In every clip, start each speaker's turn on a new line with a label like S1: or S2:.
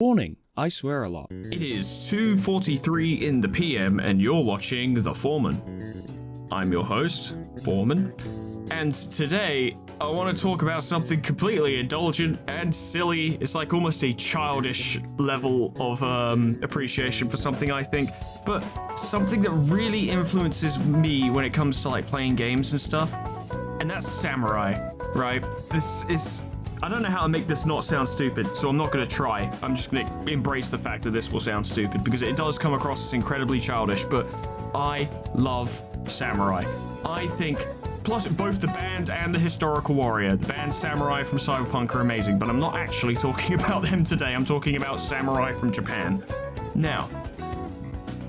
S1: Warning, I swear a lot.
S2: It is 2:43 in the PM and you're watching The Foreman. I'm your host, Foreman, and today I want to talk about something completely indulgent and silly. It's like almost a childish level of appreciation for something, I think, but something that really influences me when it comes to like playing games and stuff, and that's samurai, right? This is... I don't know how to make this not sound stupid, so I'm not going to try. I'm just going to embrace the fact that this will sound stupid, because it does come across as incredibly childish, but I love samurai. I think, plus both the band and the historical warrior, the band Samurai from Cyberpunk are amazing, but I'm not actually talking about them today. I'm talking about samurai from Japan. Now,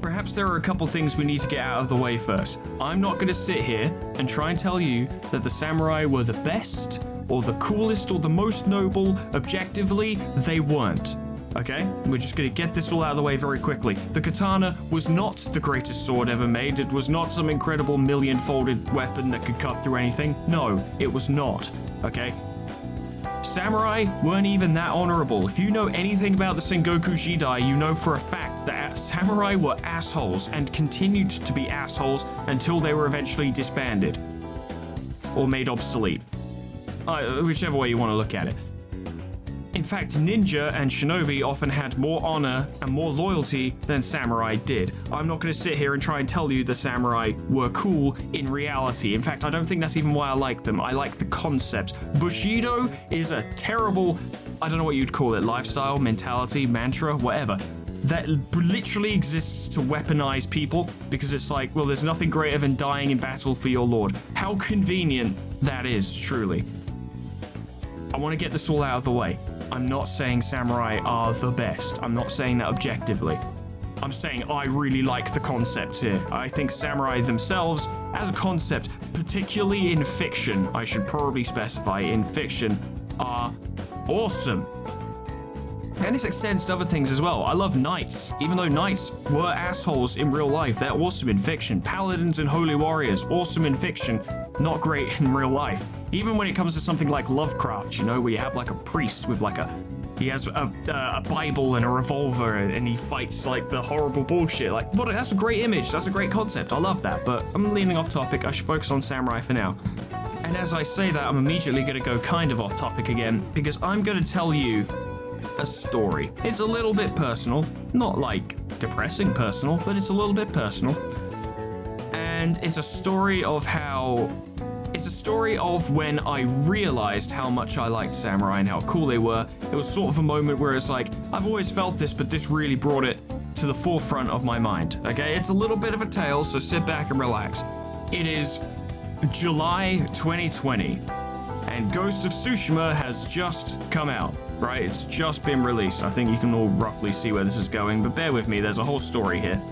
S2: perhaps there are a couple things we need to get out of the way first. I'm not going to sit here and try and tell you that the samurai were the best, or the coolest, or the most noble. Objectively, they weren't. Okay? We're just gonna get this all out of the way very quickly. The katana was not the greatest sword ever made. It was not some incredible million-folded weapon that could cut through anything. No, it was not. Okay? Samurai weren't even that honorable. If you know anything about the Sengoku Jidai, you know for a fact that samurai were assholes and continued to be assholes until they were eventually disbanded or made obsolete. Whichever way you want to look at it. In fact, ninja and shinobi often had more honor and more loyalty than samurai did. I'm not going to sit here and try and tell you the samurai were cool in reality. In fact, I don't think that's even why I like them. I like the concept. Bushido is a terrible, I don't know what you'd call it, lifestyle, mentality, mantra, whatever, that literally exists to weaponize people, because it's like, well, there's nothing greater than dying in battle for your lord. How convenient that is, truly. I want to get this all out of the way. I'm not saying samurai are the best. I'm not saying that objectively. I'm saying I really like the concept here. I think samurai themselves, as a concept, particularly in fiction, I should probably specify, in fiction, are awesome. And this extends to other things as well. I love knights. Even though knights were assholes in real life, they're awesome in fiction. Paladins and holy warriors, awesome in fiction, not great in real life. Even when it comes to something like Lovecraft, you know, where you have like a priest with like he has a Bible and a revolver and he fights like the horrible bullshit. Like, what? That's a great image. That's a great concept. I love that. But I'm leaning off topic. I should focus on samurai for now. And as I say that, I'm immediately going to go kind of off topic again, because I'm going to tell you a story. It's a little bit personal, not like depressing personal, but it's a little bit personal. And it's a story of when I realized how much I liked samurai and how cool they were. It was sort of a moment where it's like, I've always felt this, but this really brought it to the forefront of my mind. Okay, it's a little bit of a tale, so sit back and relax. It is July 2020, and Ghost of Tsushima has just come out, right? It's just been released. I think you can all roughly see where this is going, but bear with me, there's a whole story here.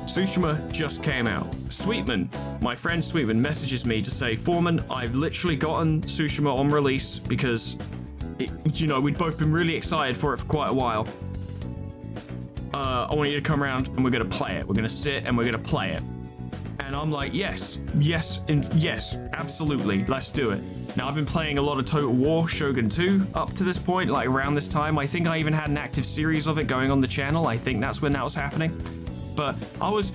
S2: Tsushima just came out. Sweetman, my friend Sweetman, messages me to say, Foreman, I've literally gotten Tsushima on release because, we'd both been really excited for it for quite a while. I want you to come around and we're going to play it. We're going to sit and we're going to play it. And I'm like, yes, absolutely, let's do it. Now, I've been playing a lot of Total War Shogun 2 up to this point, like around this time. I think I even had an active series of it going on the channel. I think that's when that was happening. But I was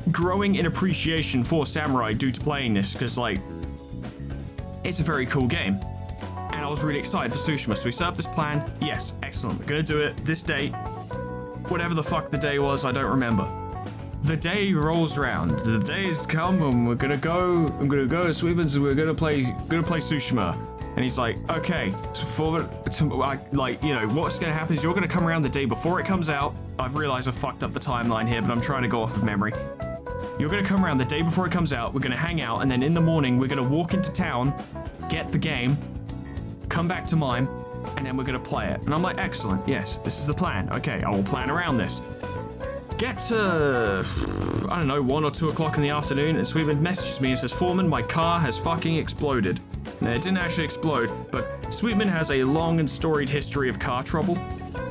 S2: growing in appreciation for samurai due to playing this, because, like, it's a very cool game. And I was really excited for Tsushima, so we set up this plan. Yes, excellent, we're gonna do it this date. Whatever the fuck the day was, I don't remember. The day rolls around. The day's come and I'm gonna go to Sweetman's and we're gonna play Tsushima. And he's like, okay, so what's gonna happen is you're gonna come around the day before it comes out. I've realized I fucked up the timeline here, but I'm trying to go off of memory. You're gonna come around the day before it comes out, we're gonna hang out, and then in the morning, we're gonna walk into town, get the game, come back to mine, and then we're gonna play it. And I'm like, excellent, yes, this is the plan. Okay, I will plan around this. Get to, I don't know, 1 or 2 o'clock in the afternoon, and Sweetman messages me and says, Foreman, my car has fucking exploded. Now, it didn't actually explode, but Sweetman has a long and storied history of car trouble.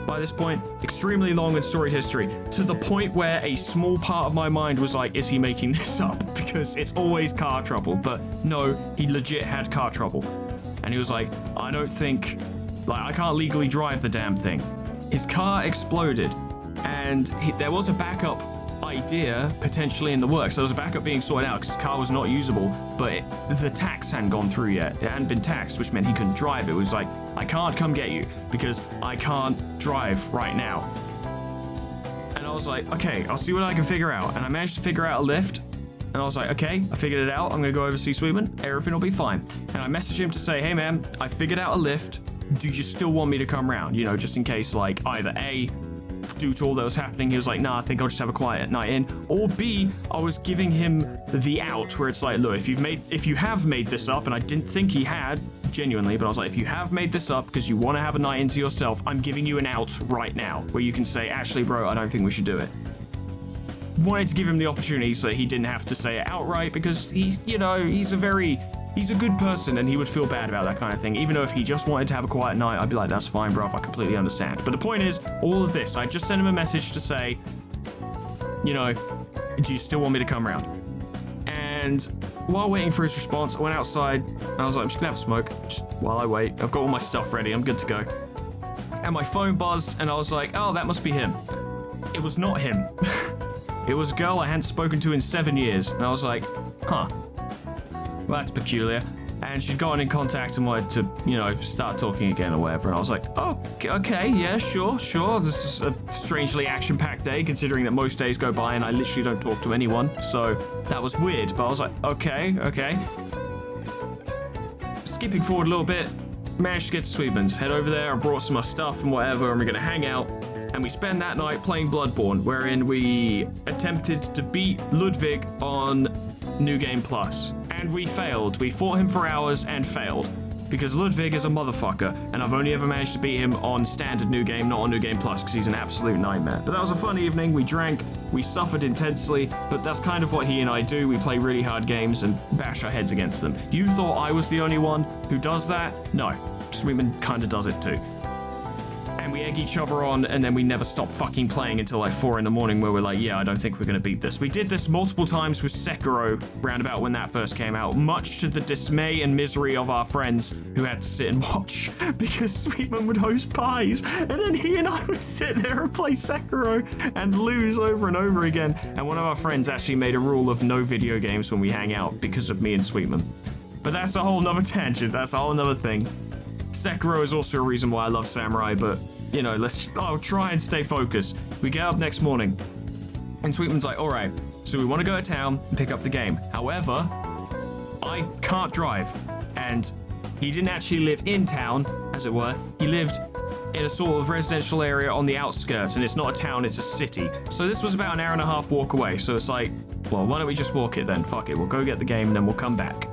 S2: By this point, extremely long and storied history, to the point where a small part of my mind was like, is he making this up? Because it's always car trouble. But no, he legit had car trouble. And he was like, I don't think Like, I can't legally drive the damn thing. His car exploded, and there was a backup idea potentially in the works. There was a backup being sorted out because his car was not usable, but the tax hadn't gone through yet. It hadn't been taxed, which meant he couldn't drive. It was like, I can't come get you because I can't drive right now. And I was like, okay, I'll see what I can figure out. And I managed to figure out a lift. And I was like, okay, I figured it out. I'm going to go over to see Sweetman. Everything will be fine. And I messaged him to say, hey, man, I figured out a lift. Do you still want me to come round? You know, just in case, like, either A, due to all that was happening, he was like, nah, I think I'll just have a quiet night in. Or B, I was giving him the out where it's like, look, if you have made this up, and I didn't think he had, genuinely, but I was like, if you have made this up because you want to have a night into yourself, I'm giving you an out right now where you can say, actually, bro, I don't think we should do it. Wanted to give him the opportunity so he didn't have to say it outright because he's a good person and he would feel bad about that kind of thing. Even though if he just wanted to have a quiet night, I'd be like, that's fine, bro, I completely understand. But the point is, all of this, I just sent him a message to say, you know, do you still want me to come around? And while waiting for his response, I went outside and I was like, I'm just gonna have a smoke just while I wait. I've got all my stuff ready, I'm good to go. And my phone buzzed and I was like, oh, that must be him. It was not him. It was a girl I hadn't spoken to in 7 years. And I was like, huh. Well, that's peculiar. And she'd gotten in contact and wanted to, you know, start talking again or whatever. And I was like, oh, okay, yeah, sure. This is a strangely action-packed day, considering that most days go by and I literally don't talk to anyone. So that was weird. But I was like, okay. Skipping forward a little bit, managed to get to Sweetman's. Head over there, I brought some of my stuff and whatever, and we're going to hang out. And we spend that night playing Bloodborne, wherein we attempted to beat Ludwig on New Game Plus. And we failed. We fought him for hours and failed. Because Ludwig is a motherfucker, and I've only ever managed to beat him on standard New Game, not on New Game Plus, because he's an absolute nightmare. But that was a fun evening. We drank, we suffered intensely, but that's kind of what he and I do. We play really hard games and bash our heads against them. You thought I was the only one who does that? No. Sweetman kind of does it too. And we egg each other on, and then we never stop fucking playing until like 4 in the morning where we're like, yeah, I don't think we're going to beat this. We did this multiple times with Sekiro round about when that first came out, much to the dismay and misery of our friends who had to sit and watch because Sweetman would host pies, and then he and I would sit there and play Sekiro and lose over and over again. And one of our friends actually made a rule of no video games when we hang out because of me and Sweetman. But that's a whole nother tangent. That's a whole nother thing. Sekiro is also a reason why I love Samurai, but, you know, I'll try and stay focused. We get up next morning, and Sweetman's like, all right, so we want to go to town and pick up the game. However, I can't drive, and he didn't actually live in town, as it were. He lived in a sort of residential area on the outskirts, and it's not a town, it's a city. So this was about an hour and a half walk away, so it's like, well, why don't we just walk it then? Fuck it, we'll go get the game, and then we'll come back.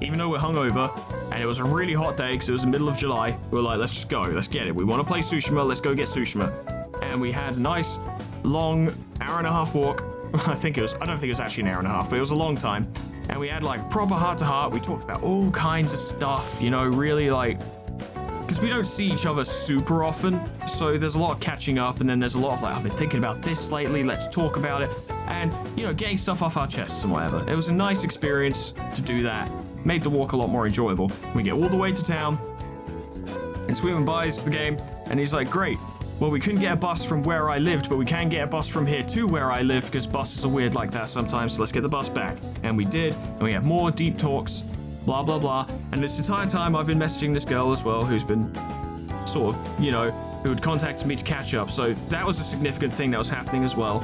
S2: Even though we're hungover, and it was a really hot day because it was the middle of July, we were like, let's just go, let's get it. We want to play Tsushima, let's go get Tsushima. And we had a nice, long, hour and a half walk. I don't think it was actually an hour and a half, but it was a long time. And we had like proper heart-to-heart. We talked about all kinds of stuff, you know, really like, because we don't see each other super often, so there's a lot of catching up, and then there's a lot of like, I've been thinking about this lately, let's talk about it. And, you know, getting stuff off our chests and whatever. It was a nice experience to do that. Made the walk a lot more enjoyable. We get all the way to town, and Sweetman buys the game, and he's like, great. Well, we couldn't get a bus from where I lived, but we can get a bus from here to where I live, because buses are weird like that sometimes, so let's get the bus back. And we did, and we had more deep talks, blah, blah, blah. And this entire time, I've been messaging this girl as well, who's been sort of, you know, who had contacted me to catch up. So that was a significant thing that was happening as well.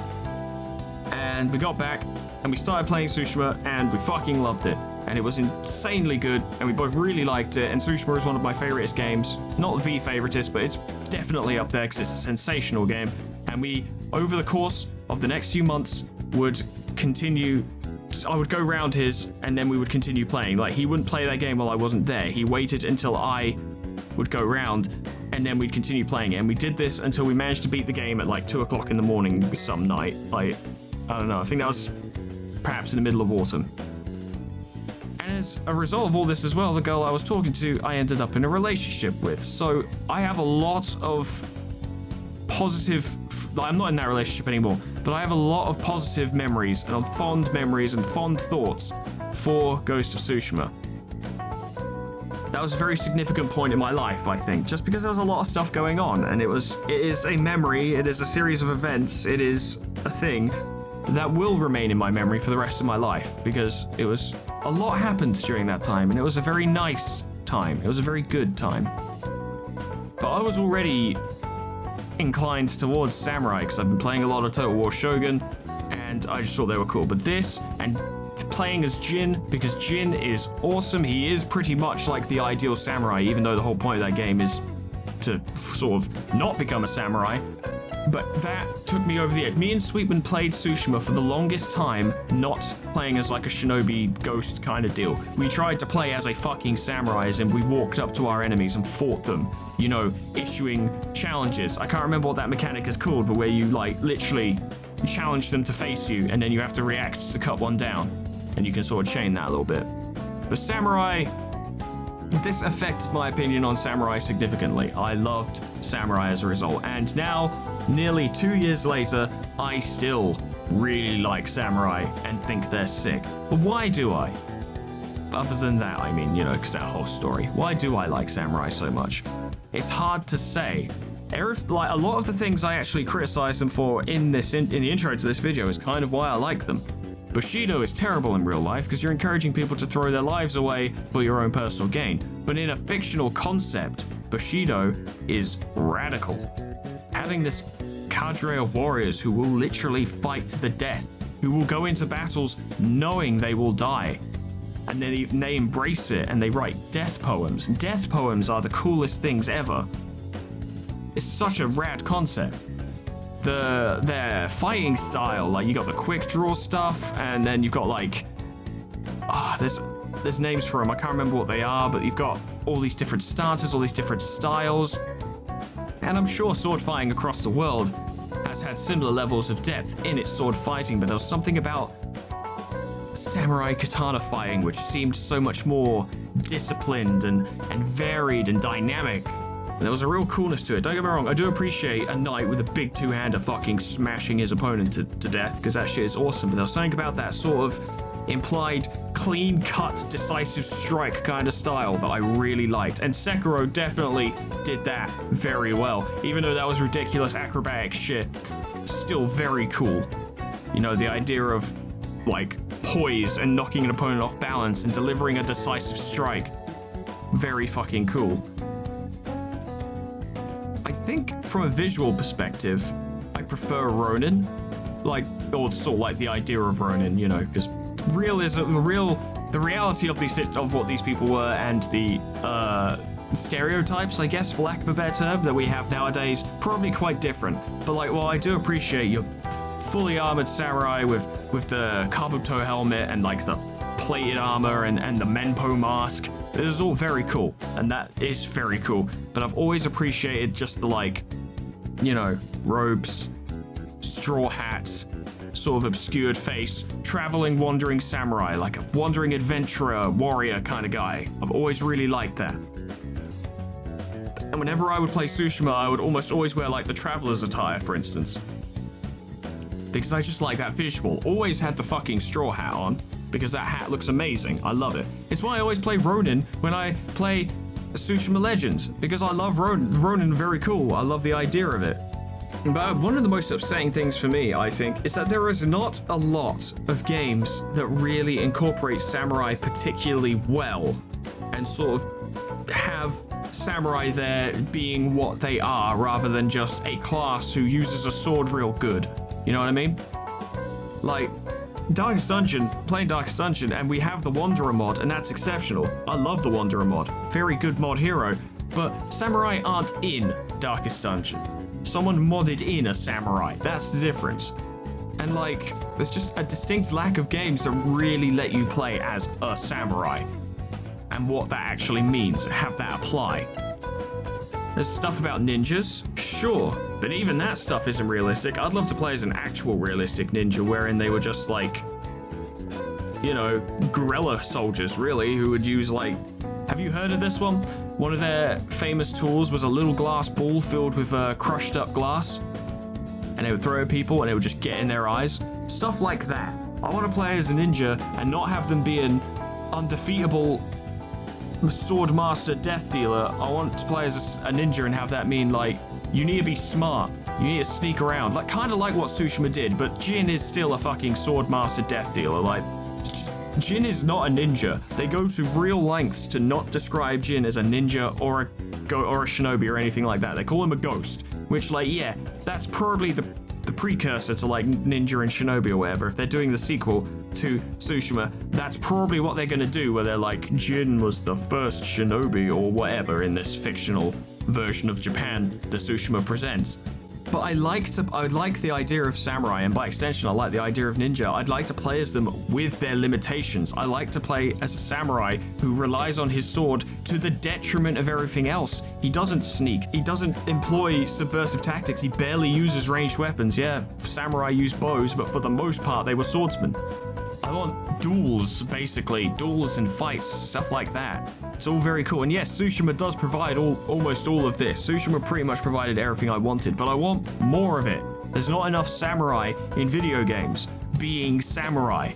S2: And we got back, and we started playing Tsushima, and we fucking loved it. And it was insanely good, and we both really liked it, and Tsushima is one of my favoritist games. Not the favoritist, but it's definitely up there because it's a sensational game. And we, over the course of the next few months, would continue. I would go round his, and then we would continue playing. Like, he wouldn't play that game while I wasn't there. He waited until I would go round, and then we'd continue playing it. And we did this until we managed to beat the game at like 2 o'clock in the morning some night. Like, I don't know, I think that was perhaps in the middle of autumn. And as a result of all this as well, the girl I was talking to, I ended up in a relationship with. So I have a lot of positive, I'm not in that relationship anymore, but I have a lot of positive memories and fond memories and fond thoughts for Ghost of Tsushima. That That was a very significant point in my life, I think, just because there was a lot of stuff going on, and it is a memory, it is a series of events, it is a thing that will remain in my memory for the rest of my life, because a lot happened during that time, and it was a very nice time. It was a very good time. But I was already inclined towards samurai, because I've been playing a lot of Total War Shogun, and I just thought they were cool. But this, and playing as Jin, because Jin is awesome. He is pretty much like the ideal samurai, even though the whole point of that game is to sort of not become a samurai. But that took me over the edge. Me and Sweetman played Tsushima for the longest time, not playing as like a shinobi ghost kind of deal. We tried to play as a fucking samurai, as in we walked up to our enemies and fought them, you know, issuing challenges. I can't remember what that mechanic is called, but where you like literally challenge them to face you, and then you have to react to cut one down. And you can sort of chain that a little bit. But samurai, this affected my opinion on samurai significantly. I loved samurai as a result. And now, nearly 2 years later, I still really like samurai and think they're sick. But why do I? Other than that, I mean, you know, because that whole story. Why do I like samurai so much? It's hard to say. Like, a lot of the things I actually criticize them for in the intro to this video is kind of why I like them. Bushido is terrible in real life because you're encouraging people to throw their lives away for your own personal gain. But in a fictional concept, Bushido is radical. Having this cadre of warriors who will literally fight to the death, who will go into battles knowing they will die, and then they embrace it and they write death poems. Death poems are the coolest things ever. It's such a rad concept. Their fighting style, like you got the quick draw stuff, and then you've got like, there's names for them, I can't remember what they are, but you've got all these different stances, all these different styles, and I'm sure sword fighting across the world has had similar levels of depth in its sword fighting, but there was something about samurai katana fighting which seemed so much more disciplined and varied and dynamic. There was a real coolness to it. Don't get me wrong, I do appreciate a knight with a big two-hander fucking smashing his opponent to death, because that shit is awesome, but there was something about that sort of implied clean-cut, decisive strike kind of style that I really liked. And Sekiro definitely did that very well. Even though that was ridiculous acrobatic shit, still very cool. You know, the idea of, like, poise and knocking an opponent off balance and delivering a decisive strike. Very fucking cool. I think from a visual perspective, I prefer Ronin, or sort of like the idea of Ronin, you know, because the reality of what these people were and the stereotypes, I guess, for lack of a better term, that we have nowadays, probably quite different. But like, well, I do appreciate your fully armored samurai with the Kabuto helmet and like the plated armor and the Menpo mask. It is all very cool, and that is very cool, but I've always appreciated just the, like, you know, robes, straw hats, sort of obscured face, traveling, wandering samurai, like a wandering adventurer, warrior kind of guy. I've always really liked that. And whenever I would play Tsushima, I would almost always wear, like, the traveler's attire, for instance. Because I just like that visual. Always had the fucking straw hat on, because that hat looks amazing. I love it. It's why I always play Ronin when I play Tsushima Legends, because I love Ronin. Ronin, very cool. I love the idea of it. But one of the most upsetting things for me, I think, is that there is not a lot of games that really incorporate samurai particularly well and sort of have samurai there being what they are rather than just a class who uses a sword real good. You know what I mean? Like, Darkest Dungeon, playing Darkest Dungeon, and we have the Wanderer mod, and that's exceptional. I love the Wanderer mod. Very good mod hero. But samurai aren't in Darkest Dungeon. Someone modded in a samurai. That's the difference. And like, there's just a distinct lack of games that really let you play as a samurai. And what that actually means, have that apply. There's stuff about ninjas, sure, but even that stuff isn't realistic. I'd love to play as an actual realistic ninja wherein they were just like, you know, guerrilla soldiers, really, who would use like, have you heard of this one? One of their famous tools was a little glass ball filled with crushed up glass, and they would throw at people and it would just get in their eyes. Stuff like that. I want to play as a ninja and not have them be an undefeatable sword master death dealer, I want to play as a ninja and have that mean like you need to be smart, you need to sneak around, like kind of like what Tsushima did, but Jin is still a fucking sword master death dealer. Like Jin is not a ninja. They go to real lengths to not describe Jin as a ninja or a shinobi or anything like that. They call him a ghost, which like yeah, that's probably the precursor to like ninja and shinobi or whatever. If they're doing the sequel to Tsushima, that's probably what they're gonna do, where they're like Jin was the first shinobi or whatever in this fictional version of Japan that Tsushima presents. But I like the idea of samurai, and by extension I like the idea of ninja. I'd like to play as them with their limitations. I like to play as a samurai who relies on his sword to the detriment of everything else. He doesn't sneak, he doesn't employ subversive tactics, he barely uses ranged weapons. Yeah, samurai use bows, but for the most part they were swordsmen. I want duels, basically. Duels and fights, stuff like that. It's all very cool. And yes, Tsushima does provide almost all of this. Tsushima pretty much provided everything I wanted, but I want more of it. There's not enough samurai in video games being samurai.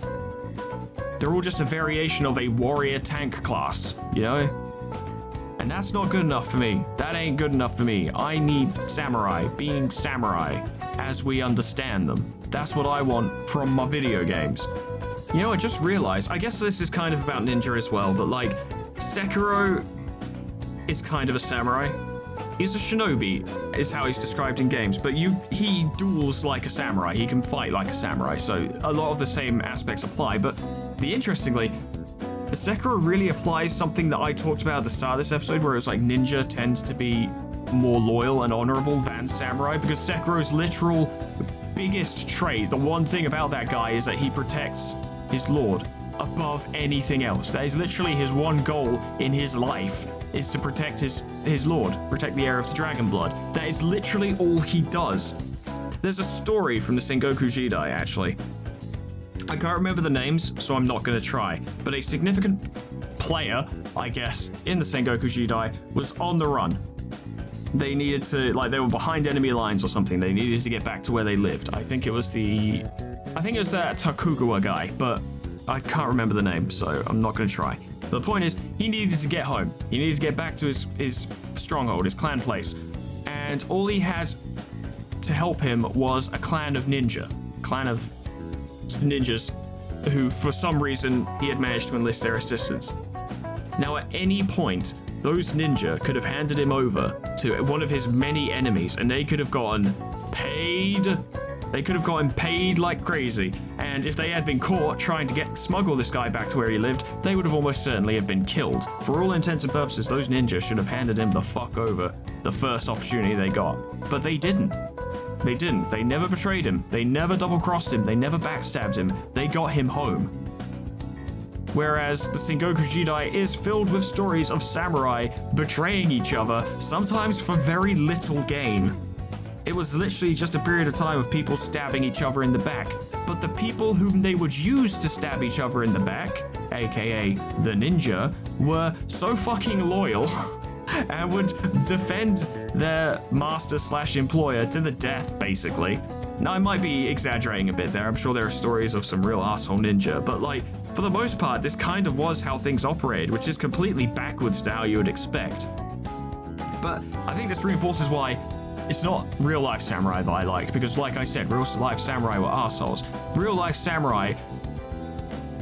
S2: They're all just a variation of a warrior tank class, you know? And that's not good enough for me. That ain't good enough for me. I need samurai being samurai as we understand them. That's what I want from my video games. You know, I just realized, I guess this is kind of about ninja as well, but like, Sekiro is kind of a samurai. He's a shinobi, is how he's described in games, but he duels like a samurai. He can fight like a samurai, so a lot of the same aspects apply. But interestingly, Sekiro really applies something that I talked about at the start of this episode, where it was like ninja tends to be more loyal and honorable than samurai, because Sekiro's literal biggest trait, the one thing about that guy, is that he protects his lord above anything else. That is literally his one goal in his life, is to protect his lord, protect the heir of the dragon blood. That is literally all he does. There's a story from the Sengoku Jidai, actually. I can't remember the names, so I'm not going to try, but a significant player, I guess, in the Sengoku Jidai was on the run. They needed to, like, they were behind enemy lines or something. They needed to get back to where they lived. I think it was that Takugawa guy, but I can't remember the name, so I'm not going to try. But the point is, he needed to get home. He needed to get back to his stronghold, his clan place. And all he had to help him was a clan of ninjas who, for some reason, he had managed to enlist their assistance. Now, at any point, those ninja could have handed him over to one of his many enemies, and they could have gotten paid. They could have gotten paid like crazy, and if they had been caught trying to smuggle this guy back to where he lived, they would have almost certainly have been killed. For all intents and purposes, those ninjas should have handed him the fuck over the first opportunity they got. But they didn't. They didn't. They never betrayed him. They never double-crossed him. They never backstabbed him. They got him home. Whereas the Sengoku Jidai is filled with stories of samurai betraying each other, sometimes for very little gain. It was literally just a period of time of people stabbing each other in the back. But the people whom they would use to stab each other in the back, aka the ninja, were so fucking loyal and would defend their master/employer to the death, basically. Now, I might be exaggerating a bit there. I'm sure there are stories of some real asshole ninja, but like, for the most part, this kind of was how things operated, which is completely backwards to how you would expect. But I think this reinforces why it's not real-life samurai that I liked, because like I said, real-life samurai were assholes. Real-life samurai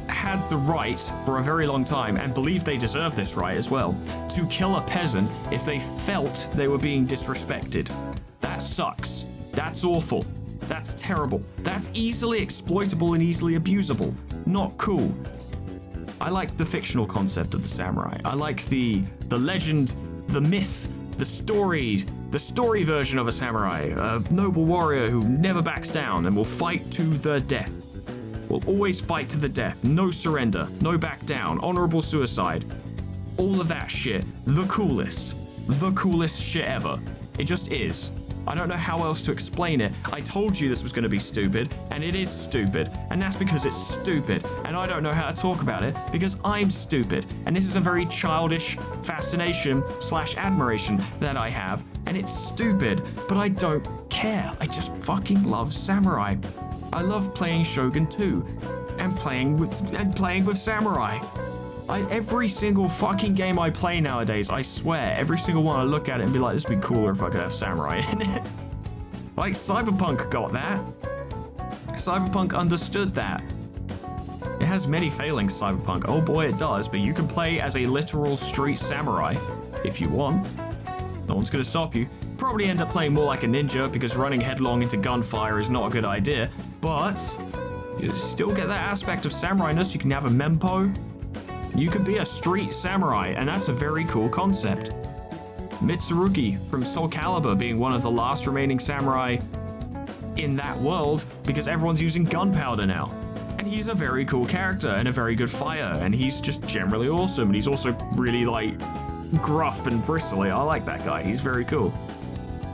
S2: had the right for a very long time, and believed they deserved this right as well, to kill a peasant if they felt they were being disrespected. That sucks. That's awful. That's terrible. That's easily exploitable and easily abusable. Not cool. I like the fictional concept of the samurai. I like the legend, the myth, the story version of a samurai, a noble warrior who never backs down and will fight to the death. Will always fight to the death, no surrender, no back down, honorable suicide. All of that shit, the coolest shit ever. It just is. I don't know how else to explain it. I told you this was going to be stupid, and it is stupid, and that's because it's stupid, and I don't know how to talk about it because I'm stupid, and this is a very childish fascination/admiration that I have, and it's stupid, but I don't care. I just fucking love samurai. I love playing Shogun 2 and playing with samurai. Every single fucking game I play nowadays, I swear, every single one I look at it and be like, this would be cooler if I could have samurai in it. Like, Cyberpunk got that. Cyberpunk understood that. It has many failings, Cyberpunk. Oh boy, it does, but you can play as a literal street samurai if you want. No one's gonna stop you. Probably end up playing more like a ninja because running headlong into gunfire is not a good idea, but you still get that aspect of samurai-ness. You can have a mempo. You could be a street samurai, and that's a very cool concept. Mitsurugi from Soul Calibur being one of the last remaining samurai in that world because everyone's using gunpowder now. And he's a very cool character and a very good fighter, and he's just generally awesome, and he's also really, like, gruff and bristly. I like that guy. He's very cool.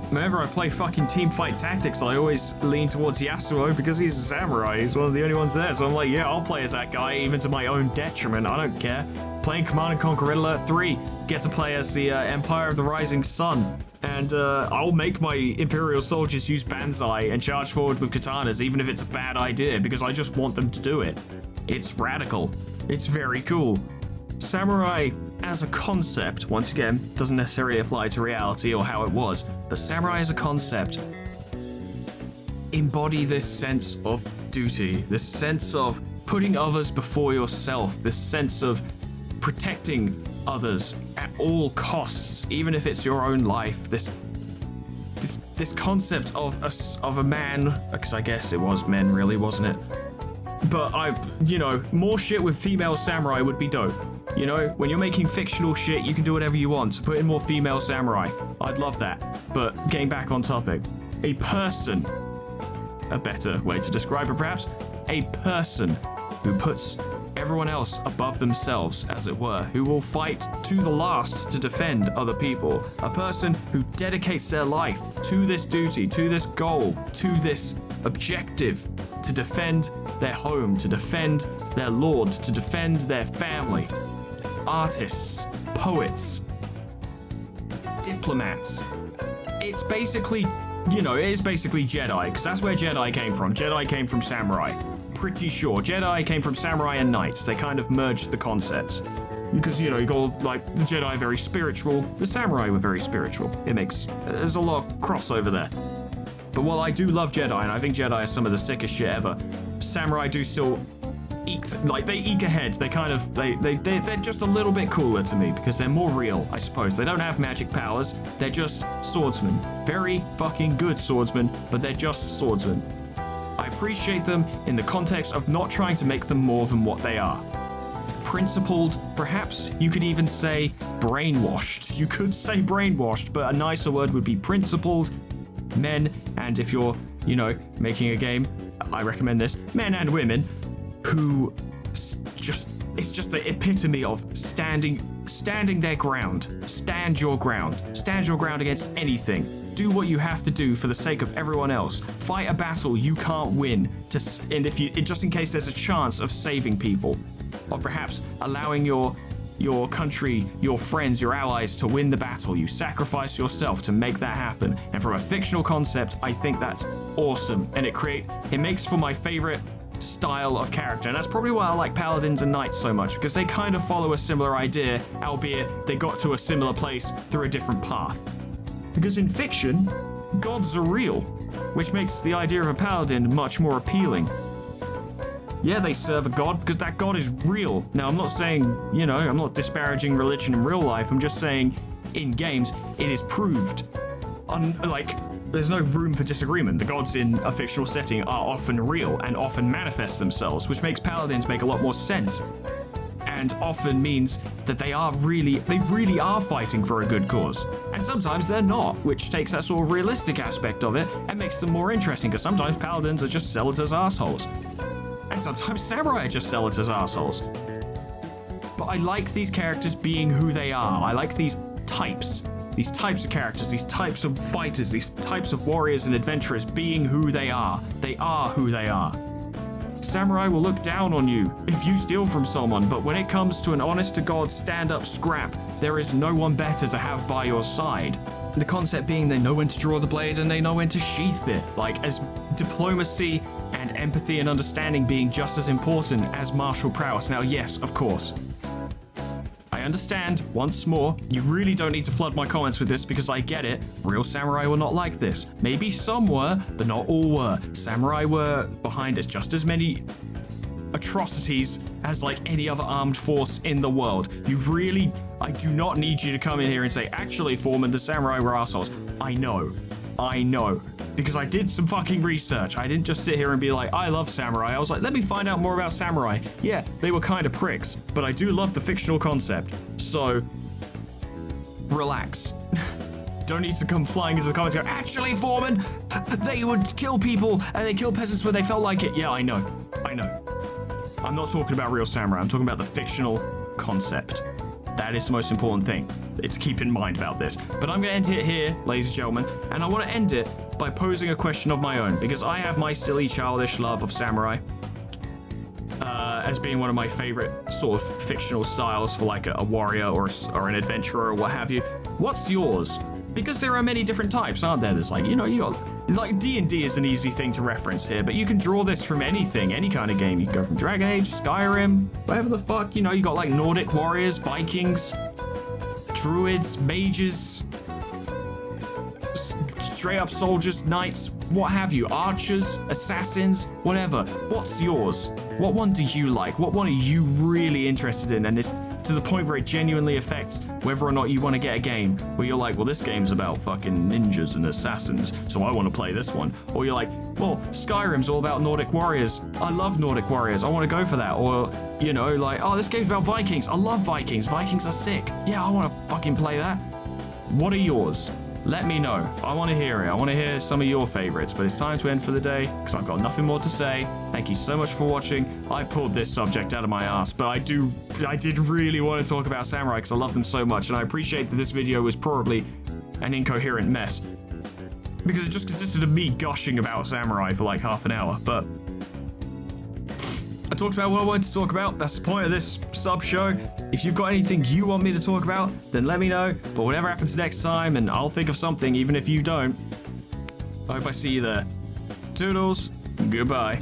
S2: Whenever I play fucking Teamfight Tactics, I always lean towards Yasuo because he's a samurai. He's one of the only ones there, so I'm like, yeah, I'll play as that guy, even to my own detriment. I don't care. Playing Command & Conquer Red Alert 3, get to play as the Empire of the Rising Sun. And I'll make my Imperial soldiers use Banzai and charge forward with katanas, even if it's a bad idea, because I just want them to do it. It's radical. It's very cool. Samurai as a concept, once again, doesn't necessarily apply to reality or how it was, but samurai as a concept embody this sense of duty, this sense of putting others before yourself, this sense of protecting others at all costs, even if it's your own life. This concept of a man, because I guess it was men really, wasn't it? But more shit with female samurai would be dope. You know, when you're making fictional shit, you can do whatever you want. So put in more female samurai. I'd love that. But getting back on topic, a person, a better way to describe it perhaps, a person who puts everyone else above themselves, as it were, who will fight to the last to defend other people, a person who dedicates their life to this duty, to this goal, to this objective, to defend their home, to defend their lord, to defend their family. Artists, poets, diplomats. It's basically, it is basically Jedi, because that's where Jedi came from. Jedi came from samurai. Pretty sure. Jedi came from samurai and knights. They kind of merged the concepts. Because, you got, like, the Jedi very spiritual, the samurai were very spiritual. There's a lot of crossover there. But while I do love Jedi, and I think Jedi are some of the sickest shit ever, samurai do still they eke ahead. They're just a little bit cooler to me because they're more real, I suppose. They don't have magic powers. They're just swordsmen. Very fucking good swordsmen, but they're just swordsmen. I appreciate them in the context of not trying to make them more than what they are. Principled, perhaps you could even say brainwashed. You could say brainwashed, but a nicer word would be principled men, and if you're, making a game, I recommend this, men and women who it's just the epitome of standing their ground. Stand your ground. Stand your ground against anything. Do what you have to do for the sake of everyone else. Fight a battle you can't win, and just in case there's a chance of saving people, or perhaps allowing your country, your friends, your allies to win the battle. You sacrifice yourself to make that happen. And from a fictional concept, I think that's awesome, and it makes for my favorite style of character. And that's probably why I like paladins and knights so much, because they kind of follow a similar idea, albeit they got to a similar place through a different path. Because in fiction, gods are real, which makes the idea of a paladin much more appealing. Yeah, they serve a god because that god is real. Now, I'm not saying, I'm not disparaging religion in real life. I'm just saying in games, it is proved. There's no room for disagreement. The gods in a fictional setting are often real and often manifest themselves, which makes paladins make a lot more sense. And often means that they really are fighting for a good cause. And sometimes they're not, which takes that sort of realistic aspect of it and makes them more interesting, because sometimes paladins are just zealotous assholes. And sometimes samurai are just zealotous assholes. But I like these characters being who they are. I like these types of characters, these types of fighters, these types of warriors and adventurers being who they are. They are who they are. Samurai will look down on you if you steal from someone, but when it comes to an honest-to-God stand-up scrap, there is no one better to have by your side. The concept being they know when to draw the blade and they know when to sheath it, as diplomacy and empathy and understanding being just as important as martial prowess. Now, yes, of course, understand, once more, you really don't need to flood my comments with this because I get it. Real samurai were not like this. Maybe some were, but not all were. Samurai were behind us just as many atrocities as like any other armed force in the world. I do not need you to come in here and say, actually, Foreman, the samurai were assholes. I know. Because I did some fucking research. I didn't just sit here and be like, I love samurai. I was like, let me find out more about samurai. Yeah, they were kind of pricks, but I do love the fictional concept. So, relax. Don't need to come flying into the comments and go, actually, Foreman, they would kill people and they kill peasants when they felt like it. Yeah, I know. I'm not talking about real samurai. I'm talking about the fictional concept. That is the most important thing to keep in mind about this. But I'm going to end it here, ladies and gentlemen, and I want to end it by posing a question of my own, because I have my silly, childish love of samurai as being one of my favorite sort of fictional styles for like a warrior or an adventurer or what have you. What's yours? Because there are many different types, aren't there? There's like, you got like D&D is an easy thing to reference here, but you can draw this from anything, any kind of game. You can go from Dragon Age, Skyrim, whatever the fuck, you got like Nordic warriors, Vikings, druids, mages, straight up soldiers, knights, what have you, archers, assassins, whatever. What's yours? What one do you like? What one are you really interested in? And it's to the point where it genuinely affects whether or not you want to get a game where you're like, well, this game's about fucking ninjas and assassins, so I want to play this one. Or you're like, well, Skyrim's all about Nordic warriors. I love Nordic warriors. I want to go for that. Or, like, oh, this game's about Vikings. I love Vikings. Vikings are sick. Yeah, I want to fucking play that. What are yours? Let me know. I want to hear it. I want to hear some of your favorites, but it's time to end for the day because I've got nothing more to say. Thank you so much for watching. I pulled this subject out of my ass, but I did really want to talk about samurai because I love them so much, and I appreciate that this video was probably an incoherent mess because it just consisted of me gushing about samurai for like half an hour, but I talked about what I wanted to talk about. That's the point of this sub show. If you've got anything you want me to talk about, then let me know. But whatever happens next time, and I'll think of something, even if you don't. I hope I see you there. Toodles. Goodbye.